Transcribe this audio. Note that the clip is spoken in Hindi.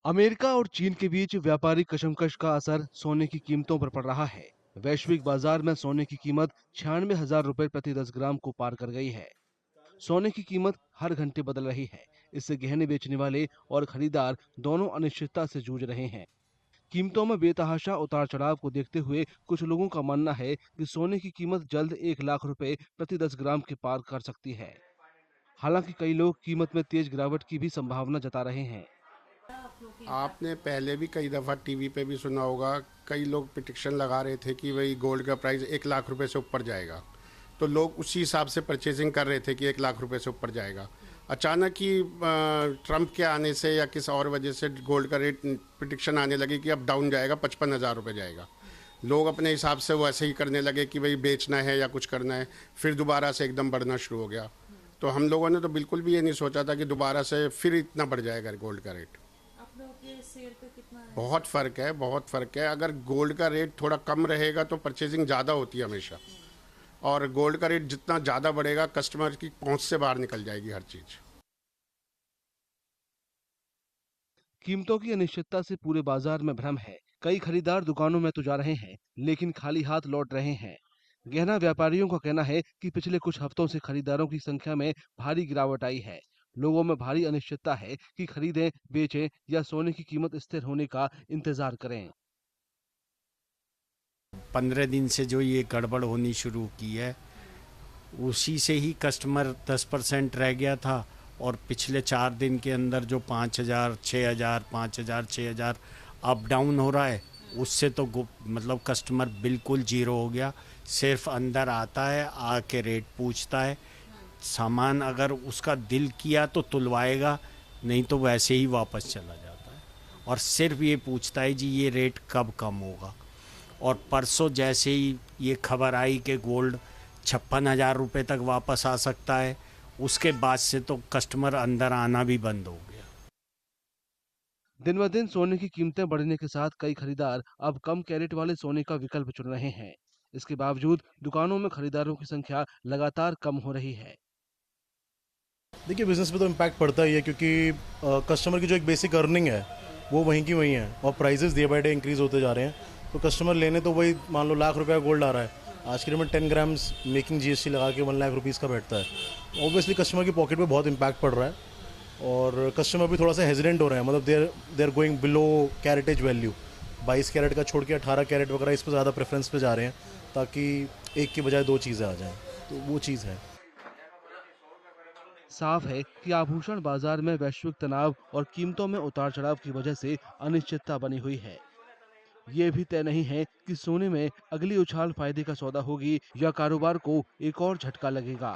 अमेरिका और चीन के बीच व्यापारिक कशमकश का असर सोने की कीमतों पर पड़ रहा है। वैश्विक बाजार में सोने की कीमत 96,000 रुपए प्रति 10 ग्राम को पार कर गई है। सोने की कीमत हर घंटे बदल रही है। इससे गहने बेचने वाले और खरीदार दोनों अनिश्चितता से जूझ रहे हैं। कीमतों में बेतहाशा उतार चढ़ाव को देखते हुए कुछ लोगों का मानना है कि सोने की कीमत जल्द 1 लाख रुपए प्रति 10 ग्राम के पार कर सकती है। हालांकि कई लोग कीमत में तेज गिरावट की भी संभावना जता रहे हैं। आपने पहले भी कई दफ़ा टीवी पे भी सुना होगा, कई लोग पिटिशन लगा रहे थे कि भाई गोल्ड का प्राइस 1 लाख रुपए से ऊपर जाएगा, तो लोग उसी हिसाब से परचेजिंग कर रहे थे कि 1 लाख रुपए से ऊपर जाएगा। अचानक ही ट्रंप के आने से या किसी और वजह से गोल्ड का रेट पिटिशन आने लगी कि अब डाउन जाएगा, 55,000 रुपये जाएगा। लोग अपने हिसाब से वो ऐसे ही करने लगे कि भाई बेचना है या कुछ करना है, फिर दोबारा से एकदम बढ़ना शुरू हो गया। तो हम लोगों ने तो बिल्कुल भी ये नहीं सोचा था कि दोबारा से फिर इतना बढ़ जाएगा गोल्ड का रेट। बहुत फ़र्क है, बहुत फ़र्क है। अगर गोल्ड का रेट थोड़ा कम रहेगा तो परचेजिंग ज़्यादा होती है हमेशा, और गोल्ड का रेट जितना ज़्यादा बढ़ेगा कस्टमर की पहुंच से बाहर निकल जाएगी हर चीज़। कीमतों की अनिश्चितता से पूरे बाजार में भ्रम है। कई खरीदार दुकानों में तो जा रहे हैं, लेकिन खाली हाथ लौट रहे हैं। गहना व्यापारियों का कहना है कि पिछले कुछ हफ्तों से खरीदारों की संख्या में भारी गिरावट आई है। लोगों में भारी अनिश्चितता है कि खरीदें, बेचें या सोने की कीमत स्थिर होने का इंतजार करें। 15 दिन से जो ये गड़बड़ होनी शुरू की है, उसी से ही कस्टमर 10% रह गया था। और पिछले 4 दिन के अंदर जो 5,000, 6,000, 5,000, 6,000 अप डाउन हो रहा है, उससे तो मतलब कस्टमर बिल्कुल जीरो हो गया। सिर्फ अंदर आता है, आके रेट पूछता है, सामान अगर उसका दिल किया तो तुलवाएगा, नहीं तो वैसे ही वापस चला जाता है। और सिर्फ ये पूछता है जी ये रेट कब कम होगा। और परसों जैसे ही ये खबर आई कि गोल्ड 56,000 रुपये तक वापस आ सकता है, उसके बाद से तो कस्टमर अंदर आना भी बंद हो गया। दिन ब दिन सोने की कीमतें बढ़ने के साथ कई खरीदार अब कम कैरेट वाले सोने का विकल्प चुन रहे हैं। इसके बावजूद दुकानों में खरीदारों की संख्या लगातार कम हो रही है। देखिए, बिज़नेस पे तो इम्पैक्ट पड़ता ही है, क्योंकि कस्टमर की जो एक बेसिक अर्निंग है वो वहीं की वहीं है, और prices day by day increase होते जा रहे हैं। तो कस्टमर लेने तो वही, मान लो लाख रुपए का गोल्ड आ रहा है, आज के डेट में 10 ग्राम्स मेकिंग जीएसटी लगा के 1 लाख रुपीज़ का बैठता है। ऑब्वियसली कस्टमर की पॉकेट पे बहुत इम्पैक्ट पड़ रहा है, और कस्टमर भी थोड़ा सा हेजिडेंट हो रहे हैं। मतलब देर गोइंग बिलो कैरेटेज वैल्यू, 22 कैरेट का छोड़ के 18 कैरेट वगैरह इस पर ज़्यादा प्रेफरेंस पे जा रहे हैं, ताकि एक की बजाय दो चीज़ें आ जाएँ। तो वो चीज़ है। साफ है कि आभूषण बाजार में वैश्विक तनाव और कीमतों में उतार चढ़ाव की वजह से अनिश्चितता बनी हुई है। ये भी तय नहीं है कि सोने में अगली उछाल फायदे का सौदा होगी या कारोबार को एक और झटका लगेगा।